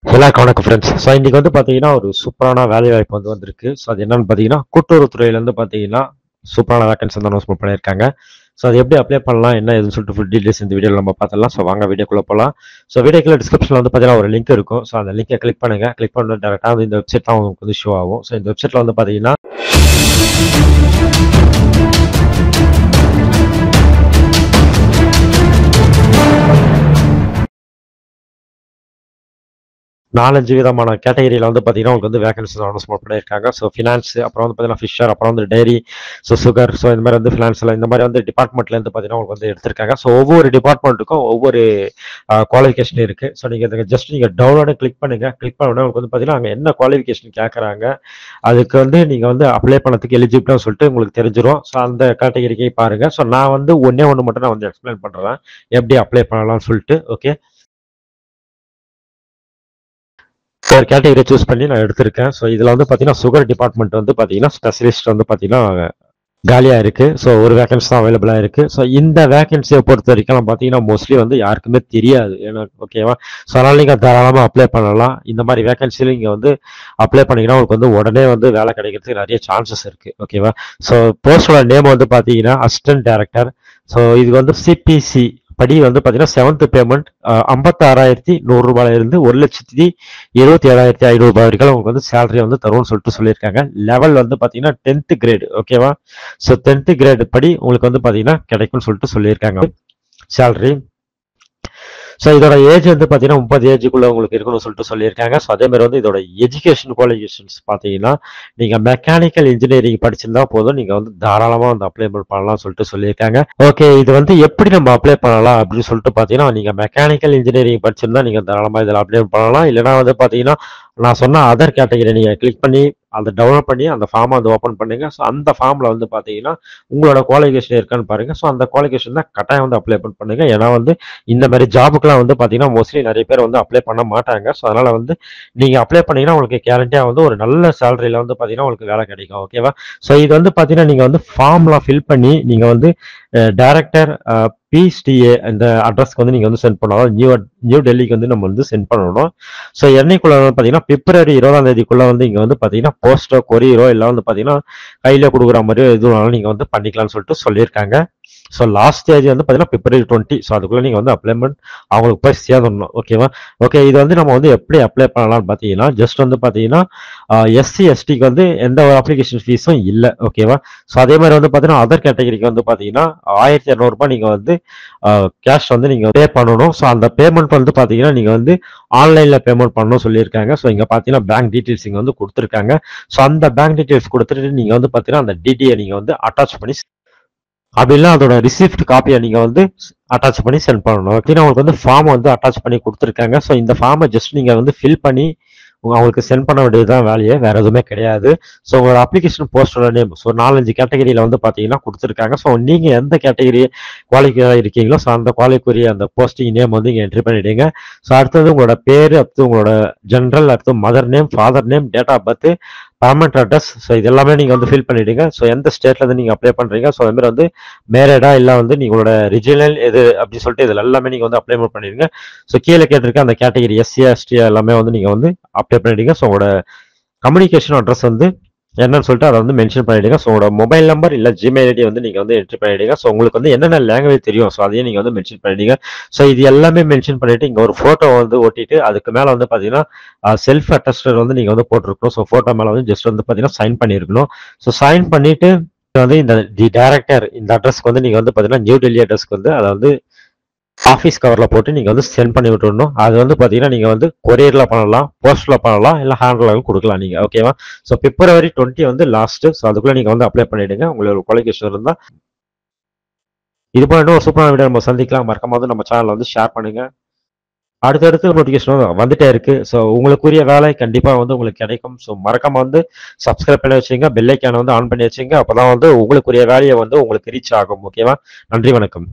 எல்லாருக்கும் வணக்கம் friends. So இன்னைக்கு வந்து பார்த்தீங்கன்னா ஒரு சூப்பரான வேலை வாய்ப்பு வந்திருக்கு. ஸோ அது என்னன்னு பார்த்தீங்கன்னா கூட்டுறவுத்துறையிலேருந்து பார்த்தீங்கன்னா சூப்பரான வேகன்சி வந்து அனௌன்ஸ்மெண்ட் பண்ணியிருக்காங்க. ஸோ அது எப்படி அப்ளை பண்ணலாம் என்ன ஏதுன்னு சொல்லிட்டு ஃபுல் டீடைல்ஸ் இந்த வீடியோவில் நம்ம பார்த்துடலாம். ஸோ வாங்க வீடியோக்குள்ளே போகலாம். ஸோ வீடியோக்குள்ள டிஸ்கிரிப்ஷனில் வந்து பார்த்தீங்கன்னா ஒரு லிங்க் இருக்கும். ஸோ அந்த லிங்கை கிளிக் பண்ணுங்க. கிளிக் பண்ணி டேரெக்டாக வந்து இந்த வெப்சைட் தான் உங்களுக்கு வந்து ஷோ ஆகும். ஸோ இந்த வெப்சைட்டில் வந்து பார்த்தீங்கன்னா நாலஞ்சு விதமான கேட்டகரியில் வந்து பார்த்தீங்கன்னா உங்களுக்கு வந்து வேகன்சி அனௌன்ஸ்மெண்ட் பண்ணியிருக்காங்க. ஸோ ஃபினான்ஸ், அப்புறம் வந்து பார்த்தீங்கன்னா ஃபிஷர், அப்புறம் வந்து டெய்ரி, ஸோ சுகர், ஸோ இந்த மாதிரி வந்து ஃபினான்ஸில் இந்த மாதிரி வந்து டிபார்ட்மெண்ட்லேருந்து பார்த்தீங்கன்னா உங்களுக்கு வந்து எடுத்திருக்காங்க. ஸோ ஒவ்வொரு டிபார்ட்மெண்ட்டுக்கும் ஒவ்வொரு குவாலிஃபிகேஷன் இருக்குது. ஸோ நீங்கள் ஜஸ்ட் நீங்கள் டவுன்லோட கிளிக் பண்ணுங்கள். கிளிக் பண்ண உடனே உங்களுக்கு வந்து பார்த்தீங்கன்னா அங்கே என்ன குவாலிஃபிகேஷன் கேட்குறாங்க, அதுக்கு வந்து நீங்கள் வந்து அப்ளை பண்ணதுக்கு எலிஜிபிளாக சொல்லிட்டு உங்களுக்கு தெரிஞ்சிடும். ஸோ அந்த கேட்டகரிக்கே பாருங்கள். ஸோ நான் வந்து ஒன்றே ஒன்று மட்டும் நான் வந்து எக்ஸ்பிளைன் பண்ணுறேன் எப்படி அப்ளை பண்ணலாம்னு சொல்லிட்டு. ஓகே, ஒரு கேட்டகரி சூஸ் பண்ணி நான் எடுத்திருக்கேன். ஸோ இதில் வந்து பார்த்தீங்கன்னா சுகர் டிபார்ட்மெண்ட் வந்து பார்த்தீங்கன்னா ஸ்பெஷலிஸ்ட் வந்து பார்த்தீங்கன்னா காலியாக இருக்குது. ஸோ ஒரு வேகன்சி தான் அவைலபிளாக இருக்குது. ஸோ இந்த வேகன்சியை பொறுத்த வரைக்கும் பார்த்தீங்கன்னா மோஸ்ட்லி வந்து யாருக்குமே தெரியாது. ஏன்னா ஓகேவா. ஸோ அதனால் நீங்கள் தாராளமாக அப்ளை பண்ணலாம். இந்த மாதிரி வேகன்சியில் நீங்கள் வந்து அப்ளை பண்ணிங்கன்னா உங்களுக்கு வந்து உடனே வந்து வேலை கிடைக்கிறதுக்கு நிறைய சான்சஸ் இருக்குது. ஓகேவா. ஸோ போஸ்டோட நேம் வந்து பார்த்தீங்கன்னா அசிஸ்டன்ட் டைரக்டர். ஸோ இது வந்து சிபிசி படி வந்து பார்த்தீங்கன்னா 7th பேமெண்ட் 56,100 இருந்து 1,77,500 வரைக்கும் உங்களுக்கு வந்து சேலரி வந்து தரும்னு சொல்லிட்டு சொல்லியிருக்காங்க. லெவல் வந்து பார்த்தீங்கன்னா 10th கிரேடு. ஓகேவா. ஸோ 10th கிரேடு படி உங்களுக்கு வந்து பார்த்தீங்கன்னா கிடைக்கும்னு சொல்லிட்டு சொல்லியிருக்காங்க சேலரி. ஸோ இதோட ஏஜ் வந்து பார்த்தீங்கன்னா 30 ஏஜுக்குள்ள உங்களுக்கு இருக்கணும்னு சொல்லிட்டு சொல்லியிருக்காங்க. ஸோ அதே மாதிரி வந்து இதோட எஜுகேஷன் குவாலிஃபிகேஷன்ஸ் பார்த்தீங்கன்னா நீங்கள் மெக்கானிக்கல் இன்ஜினியரிங் படிச்சிருந்தா போதும், நீங்கள் வந்து தாராளமாக வந்து அப்ளை பண்ணலாம்னு சொல்லிட்டு சொல்லியிருக்காங்க. ஓகே, இது வந்து எப்படி நம்ம அப்ளை பண்ணலாம் அப்படின்னு சொல்லிட்டு பார்த்தீங்கன்னா நீங்கள் மெக்கானிக்கல் இன்ஜினியரிங் படிச்சிருந்தா நீங்கள் தாராளமாக இதில் அப்ளை பண்ணலாம். இல்லைனா வந்து பார்த்தீங்கன்னா நான் சொன்ன அதர் கேட்டகரி நீங்கள் கிளிக் பண்ணி அதை டவுன்லோட் பண்ணி அந்த ஃபார்மை வந்து ஓப்பன் பண்ணுங்க. ஸோ அந்த ஃபார்மில் வந்து பார்த்தீங்கன்னா உங்களோட குவாலிஃபிகேஷன் இருக்கான்னு பாருங்க. ஸோ அந்த குவாலிஃபிகேஷன் தான் கட்டாயம் வந்து அப்ளை பண்ணுங்க. ஏன்னா வந்து இந்த மாதிரி ஜாபுக்குலாம் வந்து பார்த்தீங்கன்னா மோஸ்ட்லி நிறைய பேர் வந்து அப்ளை பண்ண மாட்டாங்க. ஸோ அதனால் வந்து நீங்கள் அப்ளை பண்ணீங்கன்னா உங்களுக்கு கேரண்டியாக வந்து ஒரு நல்ல சேலரியில் வந்து பார்த்தீங்கன்னா உங்களுக்கு வேலை கிடைக்கும். ஓகேவா. ஸோ இது வந்து பார்த்தீங்கன்னா நீங்கள் வந்து ஃபார்ம்லாம் ஃபில் பண்ணி நீங்கள் வந்து டைரக்டர் பிஎஸ்டிஏ இந்த அட்ரஸ்க்கு வந்து நீங்கள் வந்து சென்ட் பண்ணணும். நியூ டெல்லிக்கு வந்து நம்ம வந்து சென்ட் பண்ணணும். ஸோ என்னைக்குள்ள பார்த்தீங்கன்னா பிப்ரவரி 20ஆம் தேதிக்குள்ள வந்து இங்கே வந்து பார்த்தீங்கன்னா போஸ்டோ கொரியரோ இல்லை வந்து பார்த்தீங்கன்னா கையில் கொடுக்குற மாதிரியோ எதுவும் நீங்கள் வந்து பண்ணிக்கலாம்னு சொல்லிட்டு சொல்லியிருக்காங்க. ஸோ லாஸ்ட் ஸ்டேஜ் வந்து பார்த்தீங்கன்னா பிப்ரவரி 20. ஸோ அதுக்குள்ளே நீங்கள் வந்து அப்ளைமெண்ட் அவங்களுக்கு போய் சேர்ந்துடணும். ஓகேவா. ஓகே, இது வந்து நம்ம வந்து எப்படி அப்ளை பண்ணலாம்னு பார்த்தீங்கன்னா ஜஸ்ட் வந்து பார்த்தீங்கன்னா எஸ்சி எஸ்டிக்கு வந்து எந்த ஒரு அப்ளிகேஷன் ஃபீஸும் இல்லை. ஓகேவா. ஸோ அதே மாதிரி வந்து பார்த்தீங்கன்னா அதர் கேட்டகரிக்கு வந்து பார்த்தீங்கன்னா 1,200 நீங்கள் வந்து கேஷ் வந்து நீங்கள் பே பண்ணணும். ஸோ அந்த பேமெண்ட் வந்து பார்த்தீங்கன்னா நீங்கள் வந்து ஆன்லைனில் பேமெண்ட் பண்ணணும்னு சொல்லியிருக்காங்க. ஸோ இங்கே பார்த்தீங்கன்னா பேங்க் டீட்டெயில்ஸ் இங்கே வந்து கொடுத்துருக்காங்க. ஸோ அந்த பேங்க் டீட்டெயில்ஸ் கொடுத்துட்டு நீங்கள் வந்து பார்த்தீங்கன்னா அந்த டிடியை நீங்கள் வந்து அட்டாச் பண்ணி அப்படின்னா அதோட ரிசிப்ட் காப்பியை நீங்கள் வந்து அட்டாச் பண்ணி சென்ட் பண்ணணும். ஓகே, உங்களுக்கு வந்து ஃபார்ம் வந்து அட்டாச் பண்ணி கொடுத்துருக்காங்க. ஸோ இந்த ஃபார்மை ஜஸ்ட் நீங்கள் வந்து ஃபில் பண்ணி அவங்களுக்கு சென்ட் பண்ண வேண்டியதுதான் வேலையே, வேற எதுவுமே கிடையாது. ஸோ உங்களோட அப்ளிகேஷன் போஸ்டோட நேம் ஸோ 4-5 கேட்டகரியில் வந்து பார்த்தீங்கன்னா கொடுத்துருக்காங்க. ஸோ நீங்கள் எந்த கேட்டகரி குவாலிஃபையாக இருக்கீங்களோ ஸோ அந்த குவாலிஃபைக்குரிய அந்த போஸ்டிங் நேம் வந்து இங்கே என்ட்ரி பண்ணிவிடுங்க. ஸோ அடுத்தது உங்களோட பேர், அடுத்து உங்களோட ஜென்ரல், அடுத்து mother name, father name, date of birth, permanent address. So இது எல்லாமே நீங்கள் வந்து ஃபில் பண்ணிவிடுங்க. ஸோ எந்த ஸ்டேட்லேருந்து நீங்கள் அப்ளை பண்ணுறீங்க, ஸோ அதுமாதிரி வந்து மேரேடா இல்லை வந்து நீங்களோட ரிஜினல் எது அப்படின்னு சொல்லிட்டு இதில் எல்லாமே நீங்கள் வந்து அப்ளை பண்ணிடுங்க. ஸோ கீழே கேட்டிருக்க அந்த கேட்டகரி எஸ்சி எஸ்டி எல்லாமே வந்து நீங்கள் வந்து அப்ளை பண்ணிடுங்க. ஸோ உங்களோட கம்யூனிகேஷன் அட்ரஸ் வந்து என்னன்னு சொல்லிட்டு அதை வந்து மென்ஷன் பண்ணிடுங்க. ஸோ உங்களோட மொபைல் நம்பர் இல்லை ஜிமெயில் ஐடி வந்து நீங்கள் வந்து என்ட்ரி பண்ணிடுங்க. ஸோ உங்களுக்கு வந்து என்னென்ன லாங்குவேஜ் தெரியும் ஸோ அதையும் நீங்கள் வந்து மென்ஷன் பண்ணிடுங்க. ஸோ இது எல்லாமே மென்ஷன் பண்ணிட்டு இங்கே ஒரு ஃபோட்டோ வந்து ஒட்டிட்டு அதுக்கு மேலே வந்து பார்த்தீங்கன்னா செல்ஃப் அட்டஸ்டர் வந்து நீங்கள் வந்து போட்டிருக்கணும். ஸோ ஃபோட்டோ மேலே வந்து ஜஸ்ட் வந்து பார்த்தீங்கன்னா சைன் பண்ணியிருக்கணும். ஸோ சைன் பண்ணிட்டு வந்து இந்த டைரக்டர் இந்த அட்ரஸ்க்கு வந்து நீங்கள் வந்து பார்த்தீங்கன்னா நியூ டெல்லி அட்ரஸ்க்கு வந்து அதை வந்து ஆஃபீஸ் கவரில் போட்டு நீங்கள் வந்து சென்ட் பண்ணி விட்டுடணும். அது வந்து பார்த்தீங்கன்னா நீங்கள் வந்து கொரியரில் பண்ணலாம், போஸ்ட்டில் பண்ணலாம், இல்லை ஹேண்ட்லாகவும் கொடுக்கலாம் நீங்கள். ஓகேவா. ஸோ பிப்ரவரி 20 வந்து லாஸ்ட்டு. ஸோ அதுக்குள்ளே நீங்கள் வந்து அப்ளை பண்ணிவிடுங்க உங்களோட குவாலிஃபிகேஷன் இருந்தால். இது போல இன்னும் ஒரு சூப்பரான வீடியோ நம்ம சந்திக்கலாம். மறக்காம வந்து நம்ம சேனலை வந்து ஷேர் பண்ணுங்கள். அடுத்தடுத்து நோட்டிஃபிகேஷன் வந்துட்டே இருக்குது. ஸோ உங்களுக்குரிய வேலை கண்டிப்பாக வந்து உங்களுக்கு கிடைக்கும். ஸோ மறக்காம வந்து சப்ஸ்கிரைப் பண்ணி வச்சுங்க, பெல் ஐக்கானை வந்து ஆன் பண்ணி வச்சுங்க. அப்போ தான் வந்து உங்களுக்குரிய வேலையை வந்து உங்களுக்கு ரீச் ஆகும். ஓகேவா. நன்றி, வணக்கம்.